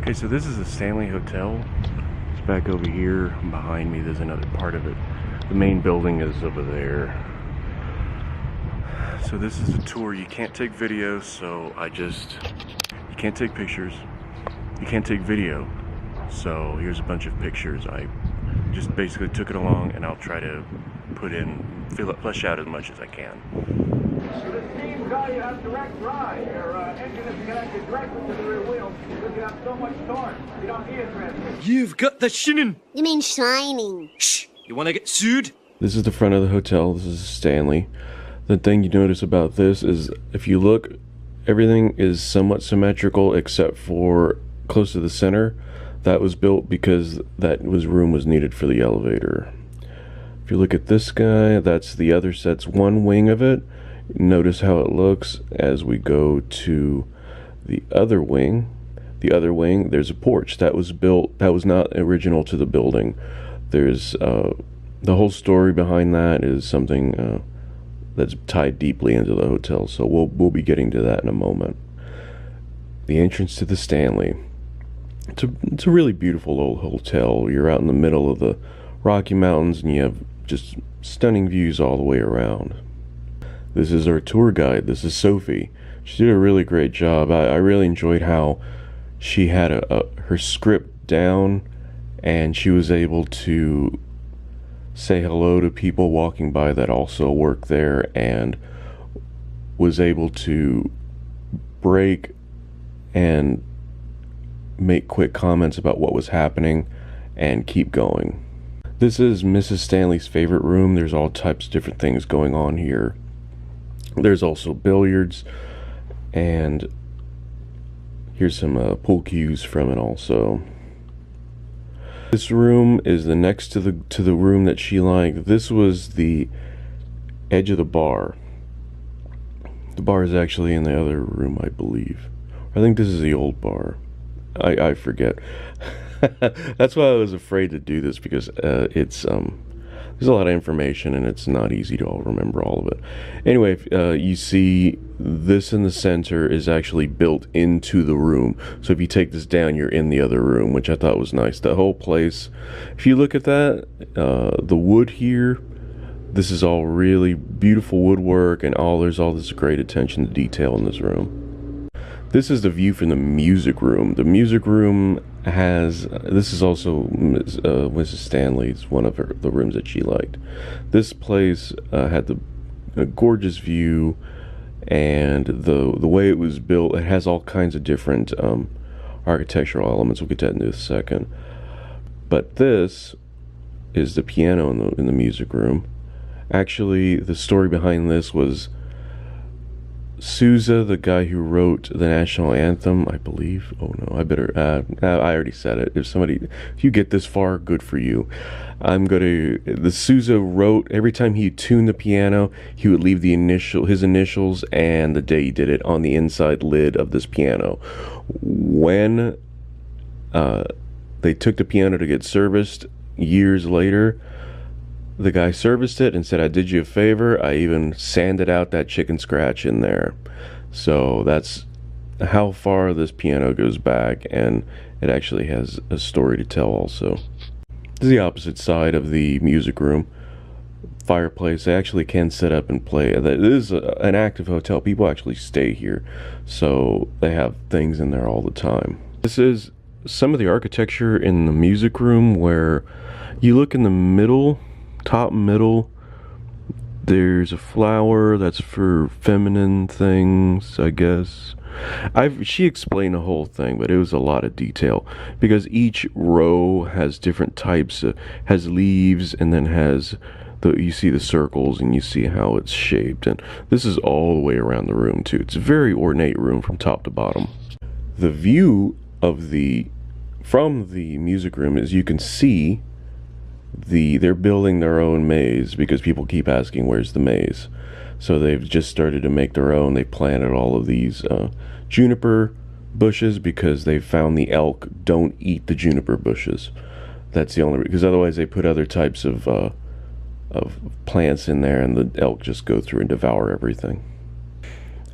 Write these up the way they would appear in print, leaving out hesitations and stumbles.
Okay, so this is the Stanley Hotel. It's back over here. Behind me, there's another part of it. The main building is over there. So this is a tour. You can't take video, so you can't take pictures. You can't take video. So here's a bunch of pictures. I just basically took it along, and I'll try to flesh out as much as I can. This seems how you have direct drive. Your engine is connected directly to the rear wheel because you have so much torque. You don't need a transmission. You've got the shinin'. You mean shining? Shh! You wanna get sued? This is the front of the hotel. This is Stanley. The thing you notice about this is, if you look, everything is somewhat symmetrical except for close to the center. That was built because room was needed for the elevator. If you look at this guy, that's the other set's one wing of it. Notice how it looks as we go to the other wing. The other wing, there's a porch that was built, that was not original to the building. There's the whole story behind that is something that's tied deeply into the hotel, so we'll be getting to that in a moment. The entrance to the Stanley. It's a really beautiful old hotel. You're out in the middle of the Rocky Mountains and you have just stunning views all the way around. This is our tour guide. This is Sophie. She did a really great job. I really enjoyed how she had her script down, and she was able to say hello to people walking by that also work there, and was able to break and make quick comments about what was happening and keep going. This is Mrs. Stanley's favorite room. There's all types of different things going on here. There's also billiards, and here's some pool cues from it also. This room is the next to the room that she liked. This was the edge of the bar. The bar is actually in the other room, I believe. I think this is the old bar. I forget. That's why I was afraid to do this, because there's a lot of information and it's not easy to remember all of it. Anyway, you see this in the center is actually built into the room. So if you take this down, you're in the other room, which I thought was nice. The whole place, if you look at that, the wood here, this is all really beautiful woodwork, and there's all this great attention to detail in this room. This is the view from the music room. The music room this is also Mrs. Stanley's, one of the rooms that she liked. This place had a gorgeous view, and the way it was built, it has all kinds of different architectural elements. We'll get to that in a second. But this is the piano in the music room. Actually, the story behind this was Sousa, the guy who wrote the national anthem, I believe. Oh no, I better. I already said it. If you get this far, good for you. The Sousa wrote, every time he tuned the piano, he would leave his initials and the day he did it on the inside lid of this piano. When they took the piano to get serviced years later, the guy serviced it and said, "I did you a favor. I even sanded out that chicken scratch in there." So that's how far this piano goes back, and it actually has a story to tell also. This is the opposite side of the music room. Fireplace. They actually can sit up and play. It is an active hotel. People actually stay here, so they have things in there all the time. This is some of the architecture in the music room, where you look in the middle, top middle, there's a flower that's for feminine things, I guess. She explained the whole thing, but it was a lot of detail, because each row has different types, has leaves, and then you see the circles and you see how it's shaped, and this is all the way around the room too. It's a very ornate room from top to bottom. The view from the music room is, you can see they're building their own maze, because people keep asking where's the maze. So they've just started to make their own. They planted all of these juniper bushes, because they found the elk don't eat the juniper bushes. That's the only, because otherwise they put other types of plants in there and the elk just go through and devour everything.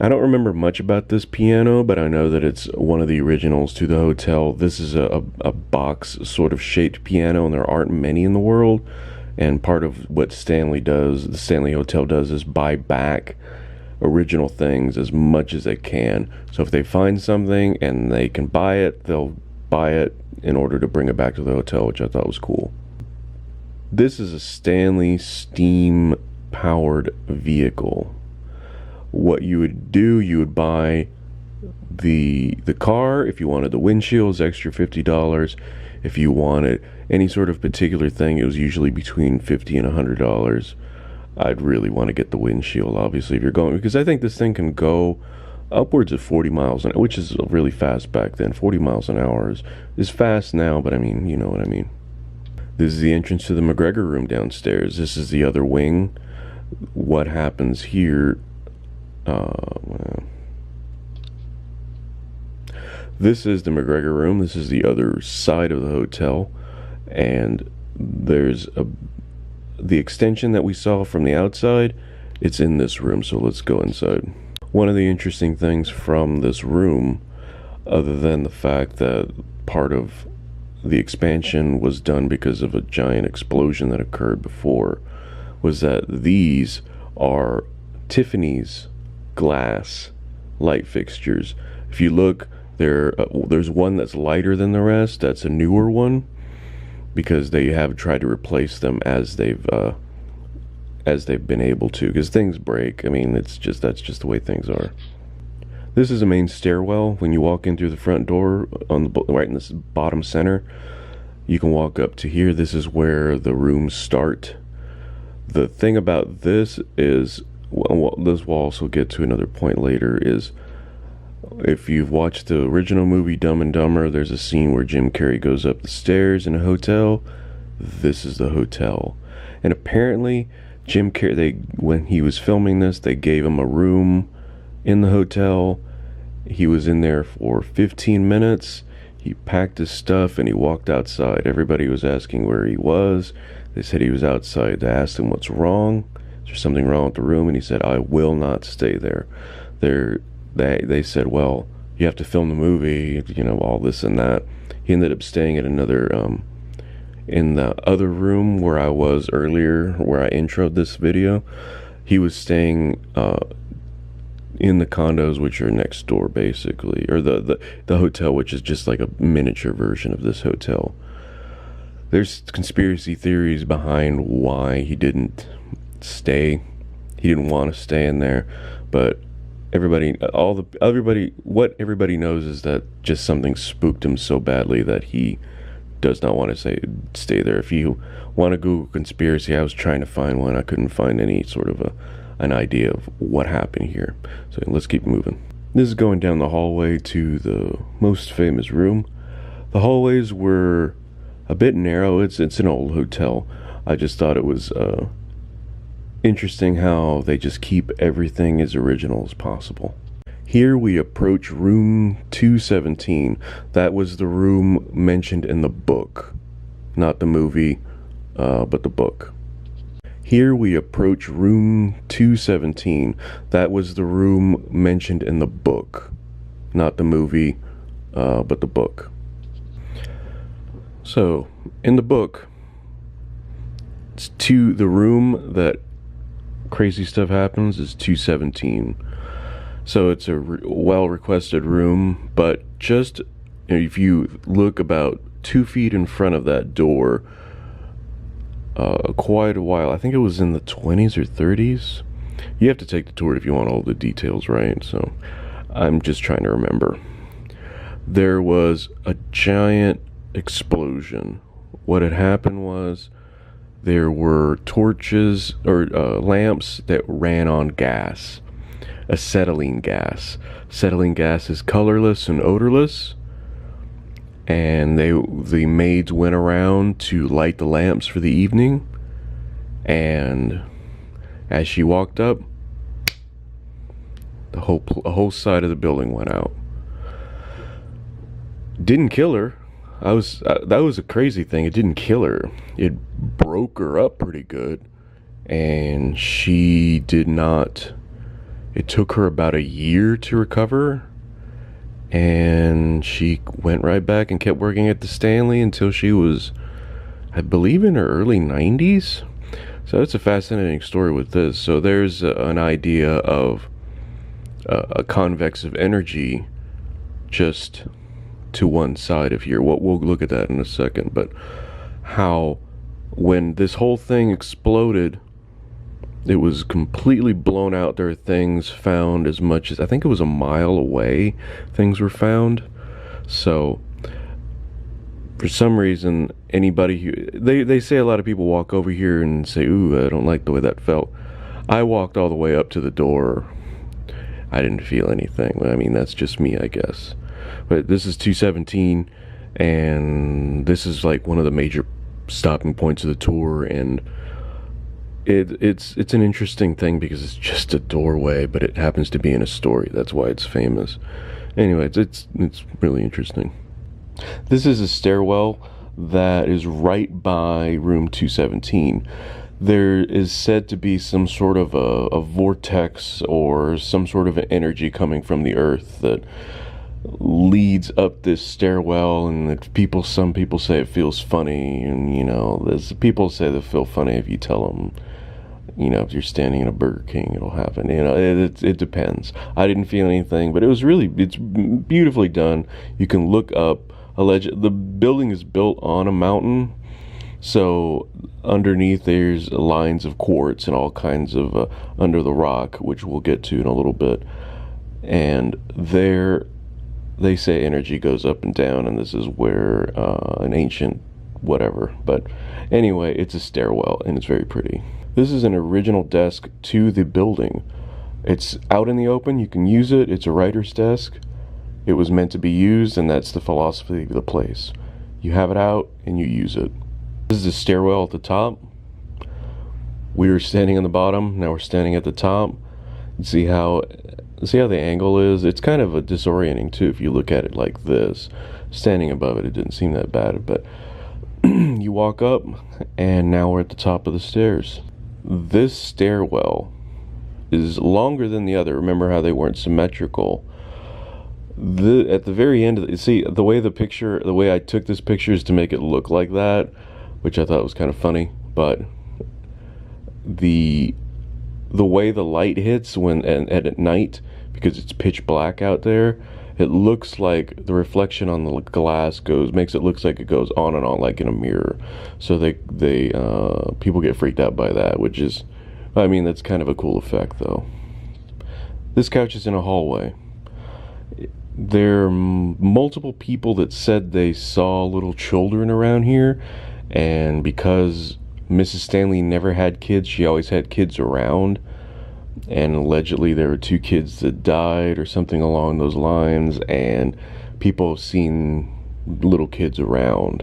I don't remember much about this piano, but I know that it's one of the originals to the hotel. This is a box sort of shaped piano, and there aren't many in the world. And part of what Stanley does, the Stanley Hotel does, is buy back original things as much as they can. So if they find something and they can buy it, they'll buy it in order to bring it back to the hotel, which I thought was cool. This is a Stanley steam powered vehicle. What you would do, you would buy the car. If you wanted the windshield, it's extra $50. If you wanted any sort of particular thing, it was usually between $50 and $100. I'd really want to get the windshield, obviously, if you're going, because I think this thing can go upwards of 40 miles an hour, which is really fast back then. 40 miles an hour is fast now, but I mean, you know what I mean. This is the entrance to the McGregor room downstairs. This is the other wing. What happens here? This is the McGregor room. This is the other side of the hotel, and there's the extension that we saw from the outside. It's in this room, so let's go inside. One of the interesting things from this room, other than the fact that part of the expansion was done because of a giant explosion that occurred before, was that these are Tiffany's glass light fixtures. If you look, there's one that's lighter than the rest. That's a newer one, because they have tried to replace them as they've been able to, because things break. I mean, that's just the way things are. This is a main stairwell. When you walk in through the front door, on the right in this bottom center, you can walk up to here. This is where the rooms start. The thing about this is, well, this will also get to another point later, is if you've watched the original movie Dumb and Dumber, there's a scene where Jim Carrey goes up the stairs in a hotel. This is the hotel. And apparently Jim Carrey, when he was filming this, they gave him a room in the hotel. He was in there for 15 minutes. He packed his stuff and he walked outside. Everybody was asking where he was. They said he was outside. They asked him what's wrong. Is there something wrong with the room? And he said, I will not stay there. They said, well, you have to film the movie, you know, all this and that. He ended up staying at another, in the other room where I was earlier, where I introed this video. He was staying in the condos, which are next door, basically, or the hotel, which is just like a miniature version of this hotel. There's conspiracy theories behind why he didn't stay. He didn't want to stay in there, but what everybody knows is that just something spooked him so badly that he does not want to stay there. If you want to Google conspiracy, I was trying to find one. I couldn't find any sort of an idea of what happened here. So let's keep moving. This is going down the hallway to the most famous room. The hallways were a bit narrow. It's an old hotel. I just thought it was interesting how they just keep everything as original as possible. Here we approach room 217. That was the room mentioned in the book, not the movie, but the book. Here we approach room 217. That was the room mentioned in the book, not the movie, but the book. So in the book, it's the room that crazy stuff happens is 217. So it's a well requested room, but just if you look about 2 feet in front of that door, quite a while, I think it was in the 20s or 30s. You have to take the tour if you want all the details, right? So I'm just trying to remember. There was a giant explosion. What had happened was there were torches or lamps that ran on gas, acetylene gas. Acetylene gas is colorless and odorless, and the maids went around to light the lamps for the evening, and as she walked up, the whole side of the building went out. Didn't kill her. That was a crazy thing. It didn't kill her. It broke her up pretty good, and she did not It took her about a year to recover, and she went right back and kept working at the Stanley until she was, I believe, in her early 90s. So it's a fascinating story with this. So there's an idea of a convexive energy just to one side of here. We'll look at that in a second. But how when this whole thing exploded, it was completely blown out. There are things found as much as, I think it was a mile away, things were found. So for some reason, anybody who, they say a lot of people walk over here and say, ooh, I don't like the way that felt. I walked all the way up to the door. I didn't feel anything. I mean, that's just me, I guess. But this is 217, and this is like one of the major stopping points of the tour, and it's an interesting thing because it's just a doorway, but it happens to be in a story. That's why it's famous. Anyway, it's really interesting. This is a stairwell that is right by room 217. There is said to be some sort of a vortex or some sort of an energy coming from the earth that leads up this stairwell, and some people say it feels funny, and there's people say they feel funny if you tell them, if you're standing in a Burger King, it'll happen. It depends. I didn't feel anything, but it's beautifully done. You can look up. The building is built on a mountain, so underneath there's lines of quartz and all kinds of under the rock, which we'll get to in a little bit. And there, they say energy goes up and down, and this is where an ancient whatever. But anyway, it's a stairwell, and it's very pretty. This is an original desk to the building. It's out in the open. You can use it. It's a writer's desk. It was meant to be used, and that's the philosophy of the place. You have it out, and you use it. This is a stairwell at the top. We were standing on the bottom. Now we're standing at the top. See how the angle is? It's kind of disorienting, too, if you look at it like this. Standing above it, it didn't seem that bad, but you walk up, and now we're at the top of the stairs. This stairwell is longer than the other. Remember how they weren't symmetrical? At the very end of it, see the way I took this picture is to make it look like that, which I thought was kind of funny. But the way the light hits and at night, because it's pitch black out there, it looks like the reflection on the glass makes it look like it goes on and on like in a mirror. So people get freaked out by that, which is, I mean, that's kind of a cool effect though. This couch is in a hallway. There are multiple people that said they saw little children around here, and because Mrs. Stanley never had kids, she always had kids around, and allegedly there were 2 kids that died or something along those lines, and people have seen little kids around.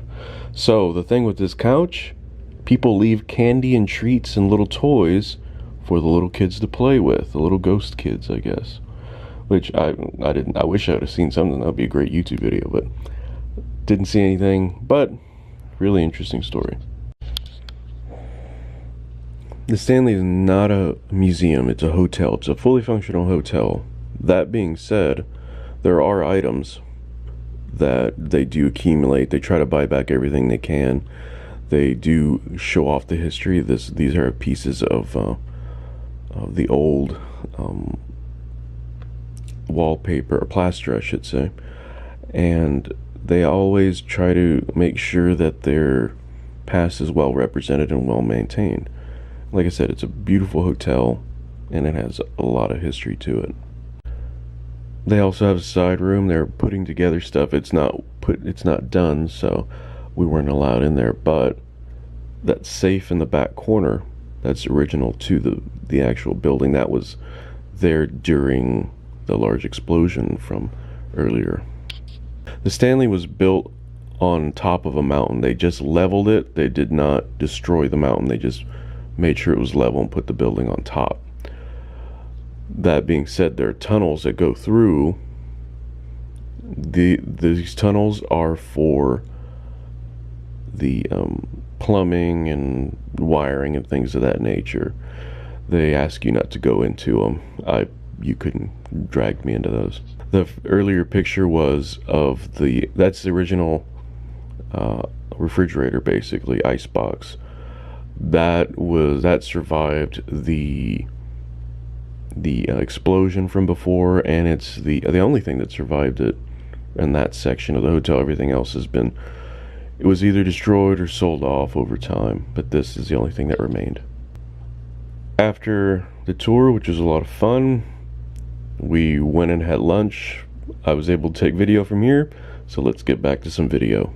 So the thing with this couch, people leave candy and treats and little toys for the little kids to play with, the little ghost kids, I guess. Which I wish I would have seen something. That would be a great YouTube video, but didn't see anything. But really interesting story. The Stanley is not a museum, it's a hotel. It's a fully functional hotel. That being said, there are items that they do accumulate. They try to buy back everything they can. They do show off the history. These are pieces of the old wallpaper, or plaster I should say, and they always try to make sure that their past is well represented and well maintained. Like I said, it's a beautiful hotel and it has a lot of history to it. They also have a side room. They're putting together stuff. It's not done, so we weren't allowed in there. But that safe in the back corner, that's original to the actual building. That was there during the large explosion from earlier. The Stanley was built on top of a mountain. They just leveled it. They did not destroy the mountain. They just made sure it was level and put the building on top. That being said, there are tunnels that go through. These tunnels are for the plumbing and wiring and things of that nature. They ask you not to go into them. I you couldn't drag me into those. The earlier picture was of that's the original refrigerator, basically ice box. That survived the explosion from before, and it's the only thing that survived it in that section of the hotel. Everything else it was either destroyed or sold off over time, but this is the only thing that remained. After the tour, which was a lot of fun, we went and had lunch. I was able to take video from here, so let's get back to some video.